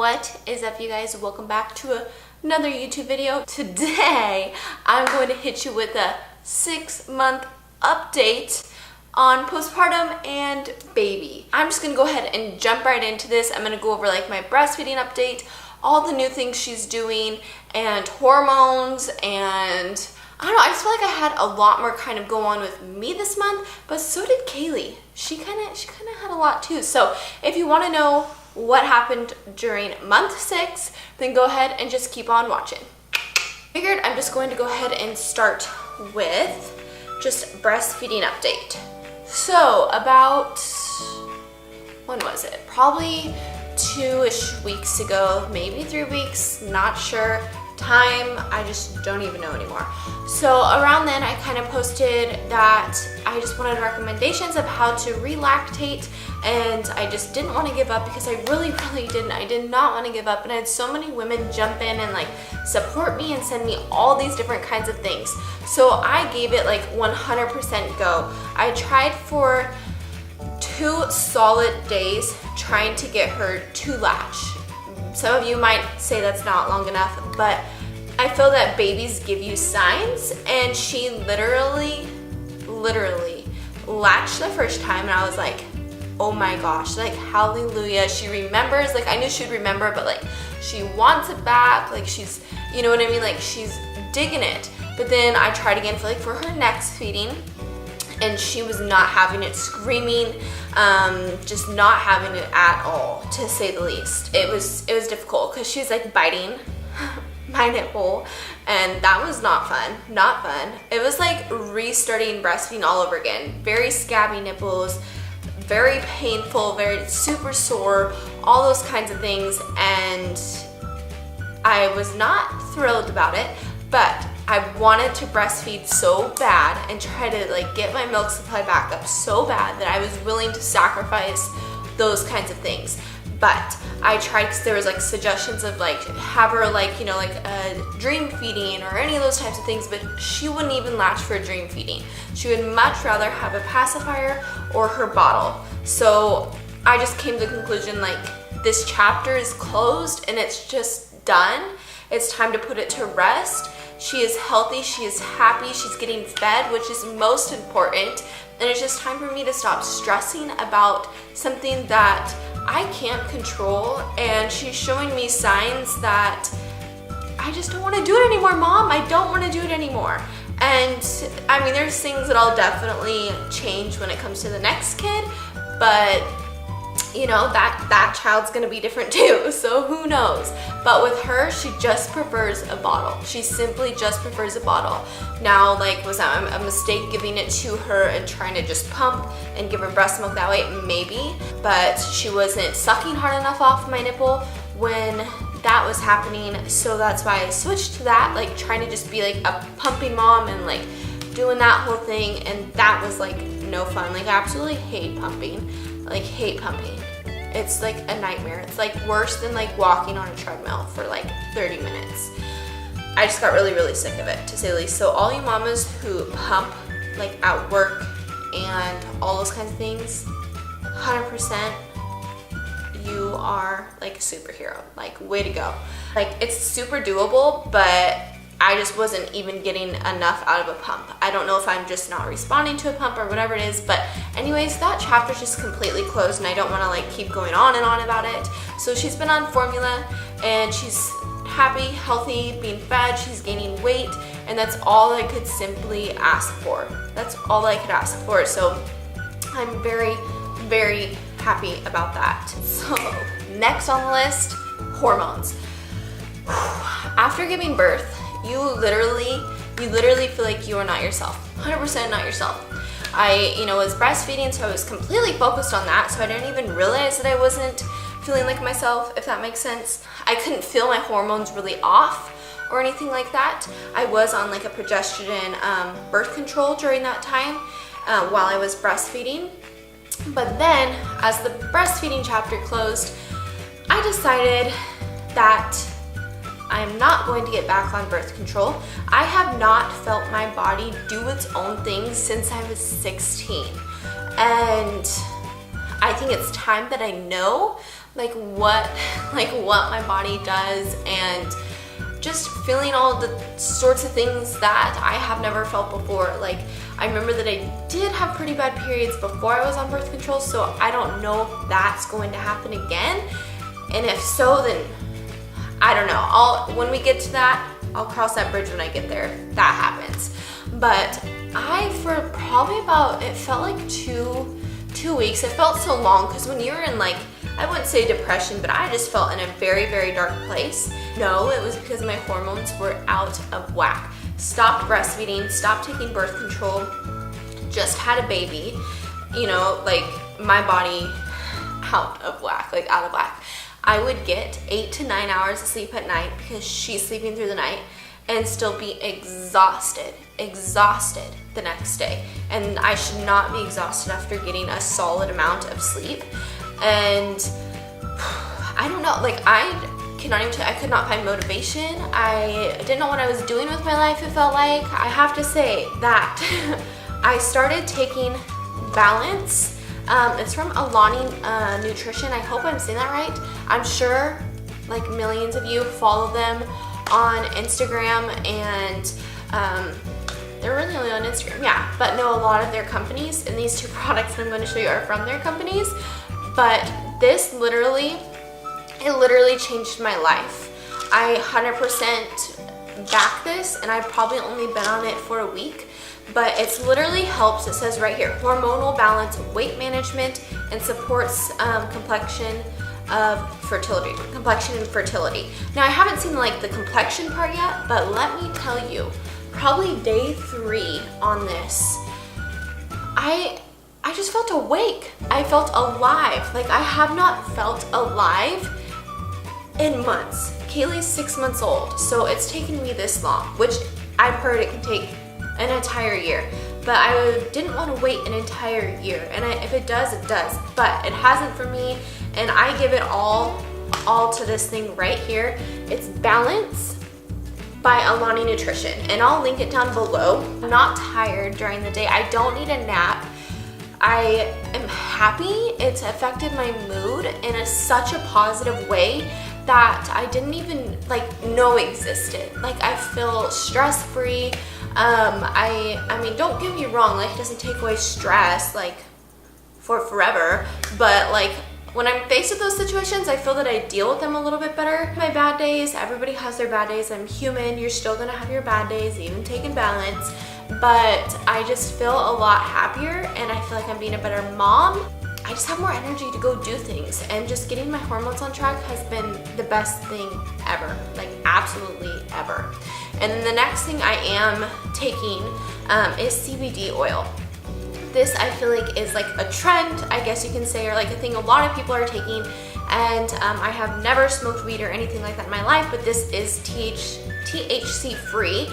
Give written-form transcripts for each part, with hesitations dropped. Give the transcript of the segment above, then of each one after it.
What is up, you guys? Welcome back to another YouTube video. Today I'm going to hit you with a 6-month update on postpartum and baby. I'm just gonna go ahead and jump right into this. I'm gonna go over like my breastfeeding update, all the new things she's doing, and hormones, and I don't know, I just feel like I had a lot more kind of go on with me this month, but so did Kaley. She kind of had a lot too. So if you want to know what happened during month 6, then go ahead and just keep on watching. Figured I'm just going to go ahead and start with just breastfeeding update. So about, when was it? Probably 2-ish weeks ago, maybe 3 weeks, not sure. Time, I just don't even know anymore. So around then I kind of posted that I just wanted recommendations of how to relactate, and I just didn't want to give up because I really didn't. I did not want to give up, and I had so many women jump in and like support me and send me all these different kinds of things. So I gave it like 100% go. I tried for 2 solid days trying to get her to latch. Some of you might say that's not long enough, but I feel that babies give you signs, and she literally latched the first time, and I was like, oh my gosh, like hallelujah, she remembers. Like I knew she'd remember, but like she wants it back, like she's, you know what I mean, like she's digging it. But then I tried again for her next feeding, and she was not having it, screaming, just not having it at all, to say the least. It was difficult because she's like biting my nipple, and that was not fun. It was like restarting breastfeeding all over again. Very scabby nipples, very painful, very super sore, all those kinds of things, and I was not thrilled about it, but I wanted to breastfeed so bad and try to like get my milk supply back up so bad that I was willing to sacrifice those kinds of things. But I tried, because there was like suggestions of like have her like, you know, like a dream feeding or any of those types of things, but she wouldn't even latch for a dream feeding. She would much rather have a pacifier or her bottle. So I just came to the conclusion like this chapter is closed and it's just done. It's time to put it to rest. She is healthy, she is happy, she's getting fed, which is most important. And it's just time for me to stop stressing about something that I can't control. And she's showing me signs that I just don't want to do it anymore, Mom. I don't want to do it anymore. And I mean, there's things that I'll definitely change when it comes to the next kid, but you know, that child's gonna be different too, so who knows. But with her, she just prefers a bottle. She simply just prefers a bottle. Now, like, was that a mistake giving it to her and trying to just pump and give her breast milk that way? Maybe, but she wasn't sucking hard enough off my nipple when that was happening, so that's why I switched to that, like trying to just be like a pumping mom and like doing that whole thing, and that was like no fun. Like I absolutely hate pumping. Like hate pumping. It's like a nightmare. It's like worse than like walking on a treadmill for like 30 minutes. I just got really sick of it, to say the least. So all you mamas who pump like at work and all those kinds of things, 100%, you are like a superhero. Like way to go. Like it's super doable, but I just wasn't even getting enough out of a pump. I don't know if I'm just not responding to a pump or whatever it is, but anyways, that chapter's just completely closed, and I don't want to like keep going on and on about it. So she's been on formula, and she's happy, healthy, being fed, she's gaining weight, and that's all I could simply ask for. That's all I could ask for. So I'm very happy about that. So next on the list, hormones. After giving birth, you literally feel like you are not yourself. 100% not yourself. I, was breastfeeding, so I was completely focused on that, so I didn't even realize that I wasn't feeling like myself, if that makes sense. I couldn't feel my hormones really off or anything like that. I was on like a progesterone birth control during that time while I was breastfeeding. But then, as the breastfeeding chapter closed, I decided that I'm not going to get back on birth control. I have not felt my body do its own thing since I was 16. And I think it's time that I know like what my body does, and just feeling all the sorts of things that I have never felt before. Like, I remember that I did have pretty bad periods before I was on birth control, so I don't know if that's going to happen again. And if so, then I don't know. When we get to that, I'll cross that bridge when I get there. That happens. But for probably about, it felt like two weeks. It felt so long, because when you're in, like, I wouldn't say depression, but I just felt in a very, very dark place. No, it was because my hormones were out of whack. Stopped breastfeeding, stopped taking birth control, just had a baby, you know, like my body out of whack, like out of whack. I would get 8 to 9 hours of sleep at night because she's sleeping through the night, and still be exhausted the next day. And I should not be exhausted after getting a solid amount of sleep. And I don't know, like I could not find motivation. I didn't know what I was doing with my life, it felt like. I have to say that I started taking Balance. It's from Alani Nutrition. I hope I'm saying that right. I'm sure like millions of you follow them on Instagram, and they're really only on Instagram, yeah, but know a lot of their companies, and these two products I'm going to show you are from their companies. But this literally changed my life. I 100% back this, and I've probably only been on it for a week, but it's literally helps. It says right here, hormonal balance, weight management, and supports complexion and fertility. Now, I haven't seen like the complexion part yet, but let me tell you, probably day 3 on this, I just felt awake. I felt alive. Like, I have not felt alive in months. Kaylee's 6 months old, so it's taken me this long, which I've heard it can take an entire year. But I didn't want to wait an entire year, and if it does, it does. But it hasn't for me, and I give it all to this thing right here. It's Balance by Alani Nutrition, and I'll link it down below. I'm not tired during the day. I don't need a nap. I am happy. It's affected my mood in such a positive way that I didn't even know existed. Like, I feel stress-free. I mean, don't get me wrong, like, it doesn't take away stress like for forever, but like when I'm faced with those situations, I feel that I deal with them a little bit better. My bad days, everybody has their bad days. I'm human. You're still gonna have your bad days, even taking Balance. But I just feel a lot happier, and I feel like I'm being a better mom. I just have more energy to go do things, and just getting my hormones on track has been the best thing ever, like absolutely ever. And then the next thing I am taking is CBD oil. This I feel like is like a trend, I guess you can say, or like a thing a lot of people are taking. And I have never smoked weed or anything like that in my life, but this is THC free.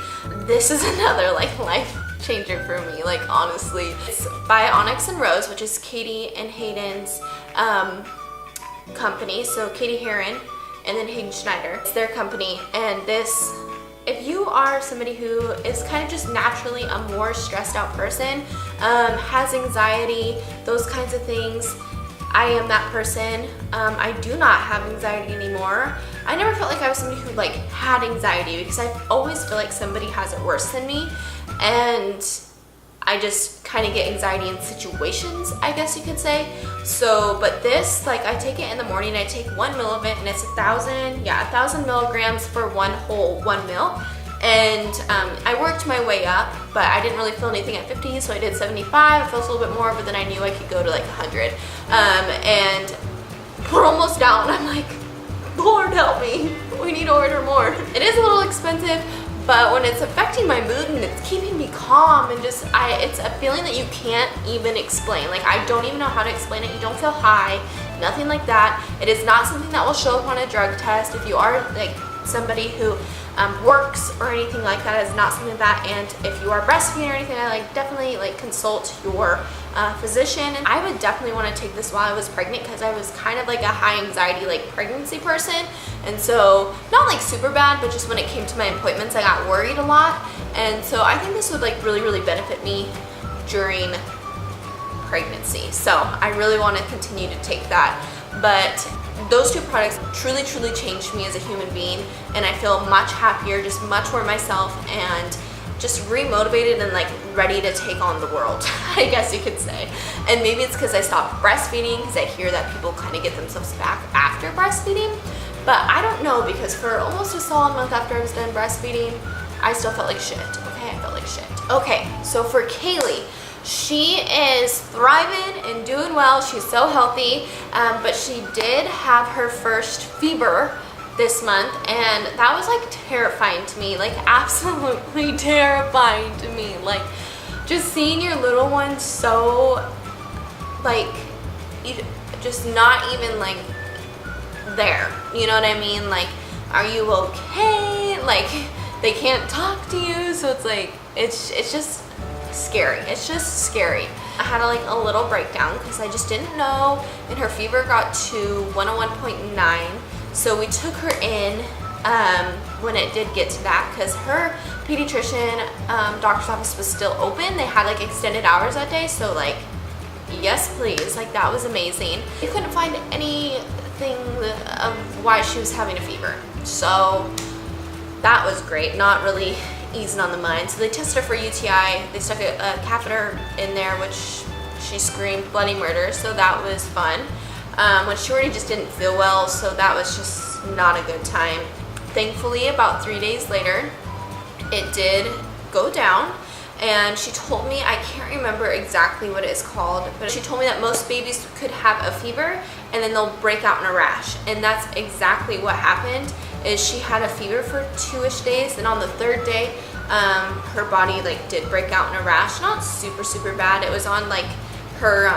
This is another like life changer for me, like honestly. It's by Onyx and Rose, which is Katie and Hayden's company. So Katie Heron and then Hayden Schneider. It's their company, and this, if you are somebody who is kind of just naturally a more stressed out person, has anxiety, those kinds of things, I am that person. I do not have anxiety anymore. I never felt like I was somebody who like had anxiety, because I always feel like somebody has it worse than me, and I just kind of get anxiety in situations, I guess you could say. So, but this, like, I take it in the morning. I take 1 ml of it, and it's 1,000 milligrams for one ml. And I worked my way up, but I didn't really feel anything at 50, so I did 75. I felt a little bit more, but then I knew I could go to like 100. And we're almost out, and I'm like, Lord help me, we need to order more. It is a little expensive, but when it's affecting my mood and it's keeping me calm, and just, it's a feeling that you can't even explain. Like, I don't even know how to explain it. You don't feel high, nothing like that. It is not something that will show up on a drug test. If you are like somebody who works or anything like that, is not something like that. And if you are breastfeeding or anything, I definitely consult your physician. And I would definitely want to take this while I was pregnant, because I was kind of like a high anxiety pregnancy person, and so not like super bad, but just when it came to my appointments, I got worried a lot. And so I think this would really benefit me during pregnancy. So I really want to continue to take that. But those two products truly changed me as a human being, and I feel much happier, just much more myself, and just re-motivated and like ready to take on the world, I guess you could say. And maybe it's because I stopped breastfeeding, because I hear that people kind of get themselves back after breastfeeding, but I don't know, because for almost a solid month after I was done breastfeeding, I still felt like shit. Okay, I felt like shit. Okay, so for Kaley, she is thriving and doing well. She's so healthy, but she did have her first fever this month, and that was like terrifying to me, like absolutely terrifying to me. Like just seeing your little one so like just not even like there, you know what I mean? Like, are you okay? Like they can't talk to you, so it's like it's just scary. It's just scary. I had a little breakdown because I just didn't know, and her fever got to 101.9. So we took her in when it did get to that, because her pediatrician doctor's office was still open. They had like extended hours that day, so like yes please, like that was amazing. They couldn't find anything of why she was having a fever, so that was great. Not really easing on the mind. So they tested her for UTI. They stuck a catheter in there, which she screamed bloody murder, so that was fun. When she already just didn't feel well, so that was just not a good time. Thankfully, about 3 days later, it did go down, and she told me, I can't remember exactly what it's called, but she told me that most babies could have a fever and then they'll break out in a rash, and that's exactly what happened. Is she had a fever for 2-ish days, and on the 3rd day her body like did break out in a rash. Not super bad. It was on like her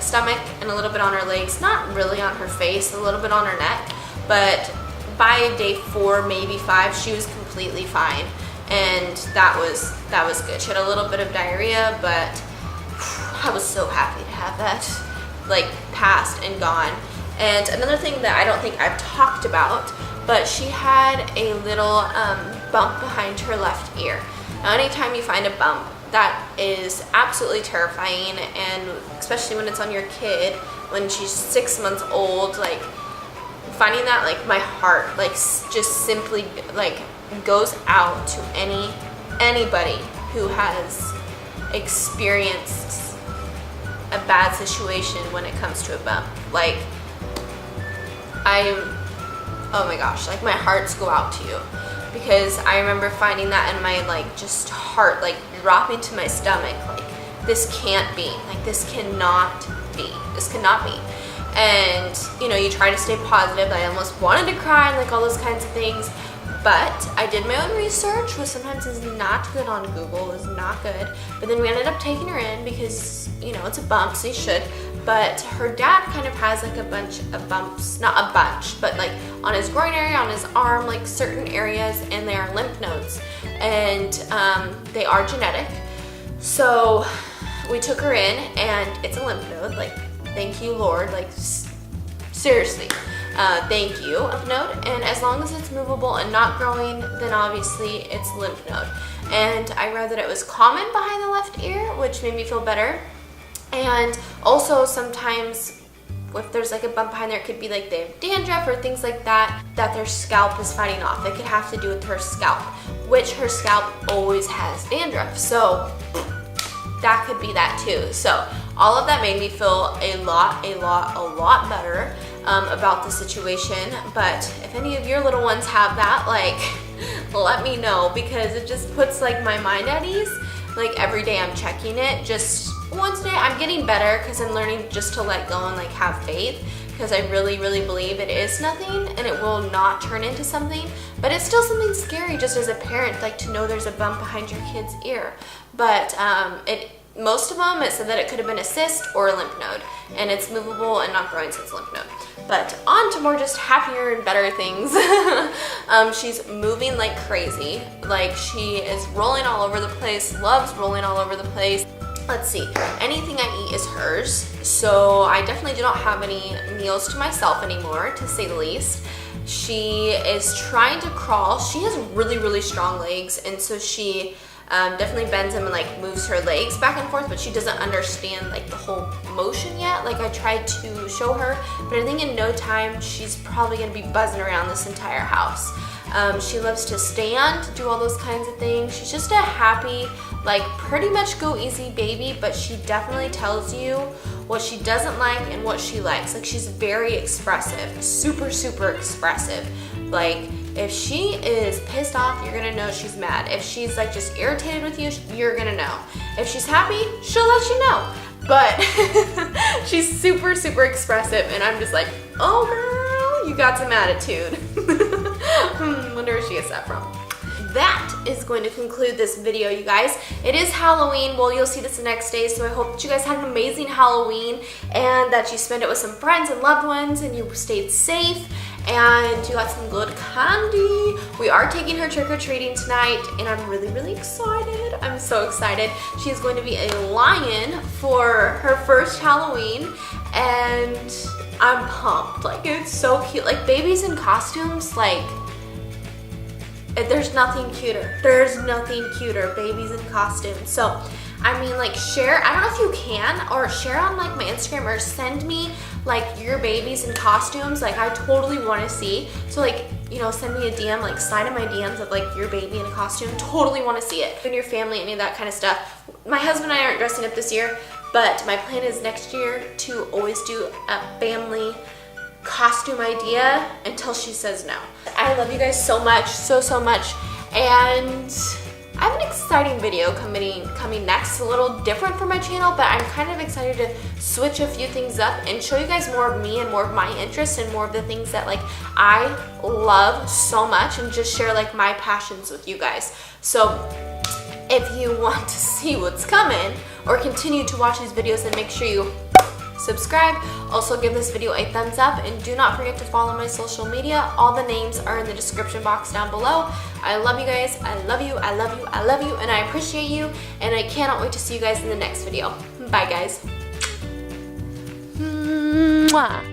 stomach and a little bit on her legs, not really on her face, a little bit on her neck, but by day 4, maybe 5, she was completely fine, and that was good. She had a little bit of diarrhea, but I was so happy to have that like passed and gone. And another thing that I don't think I've talked about, but she had a little bump behind her left ear. Now anytime you find a bump, that is absolutely terrifying, and especially when it's on your kid when she's 6 months old, like finding that, like my heart like just simply like goes out to anybody who has experienced a bad situation when it comes to a bump. Like oh my gosh, like my hearts go out to you, because I remember finding that in my like just heart like dropping to my stomach, like this can't be, like this cannot be. And you know, you try to stay positive. I almost wanted to cry and like all those kinds of things, but I did my own research, which sometimes is not good on Google, is not good. But then we ended up taking her in because, you know, it's a bump, so you should. But her dad kind of has like a bunch of bumps, not a bunch, but like on his groin area, on his arm, like certain areas, and they are lymph nodes, and they are genetic. So we took her in, and it's a lymph node. Like, thank you, Lord. Like, seriously, thank you, lymph node. And as long as it's movable and not growing, then obviously it's lymph node. And I read that it was common behind the left ear, which made me feel better. And also sometimes if there's like a bump behind there, it could be like they have dandruff or things like that their scalp is fighting off. It could have to do with her scalp, which her scalp always has dandruff. So that could be that too. So all of that made me feel a lot better about the situation. But if any of your little ones have that, like, let me know, because it just puts like my mind at ease. Like every day I'm checking it, just once a day. I'm getting better because I'm learning just to let go and like have faith, because I really believe it is nothing and it will not turn into something, but it's still something scary just as a parent, like to know there's a bump behind your kid's ear. But most of them, it said that it could have been a cyst or a lymph node, and it's movable and not growing, so it's lymph node. But on to more just happier and better things. She's moving like crazy. Like, she is rolling all over the place, loves rolling all over the place. Let's see, anything I eat is hers, so I definitely do not have any meals to myself anymore, to say the least. She is trying to crawl. She has really strong legs, and so she Definitely bends him and like moves her legs back and forth, but she doesn't understand like the whole motion yet. Like I tried to show her, but I think in no time she's probably gonna be buzzing around this entire house. She loves to stand, do all those kinds of things. She's just a happy, like pretty much go easy baby, but she definitely tells you what she doesn't like and what she likes. Like she's very expressive, super, super expressive. Like if she is pissed off, you're gonna know she's mad. If she's like just irritated with you, you're gonna know. If she's happy, she'll let you know. But she's super, super expressive, and I'm just like, oh girl, you got some attitude. Wonder where she gets that from. That is going to conclude this video, you guys. It is Halloween. Well, you'll see this the next day, so I hope that you guys had an amazing Halloween and that you spent it with some friends and loved ones and you stayed safe and you got some good candy. We are taking her trick-or-treating tonight, and I'm really, really excited. I'm so excited. She is going to be a lion for her first Halloween, and I'm pumped. Like, it's so cute. Like, babies in costumes, like, there's nothing cuter. There's nothing cuter. Babies in costumes. So, I mean, like, share, I don't know if you can, or share on, like, my Instagram, or send me, like, your babies in costumes. Like, I totally want to see. So, like, you know, send me a DM, like, slide in my DMs of, like, your baby in a costume. Totally want to see it. And your family, any of that kind of stuff. My husband and I aren't dressing up this year, but my plan is next year to always do a family costume idea until she says no. I love you guys so much, so much, and I have an exciting video coming next. A little different for my channel, but I'm kind of excited to switch a few things up and show you guys more of me and more of my interests and more of the things that like I love so much, and just share like my passions with you guys. So if you want to see what's coming or continue to watch these videos, then make sure you subscribe. Also give this video a thumbs up, and do not forget to follow my social media. All the names are in the description box down below. I love you guys. I love you. I love you. I love you, and I appreciate you, and I cannot wait to see you guys in the next video. Bye guys. Mwah.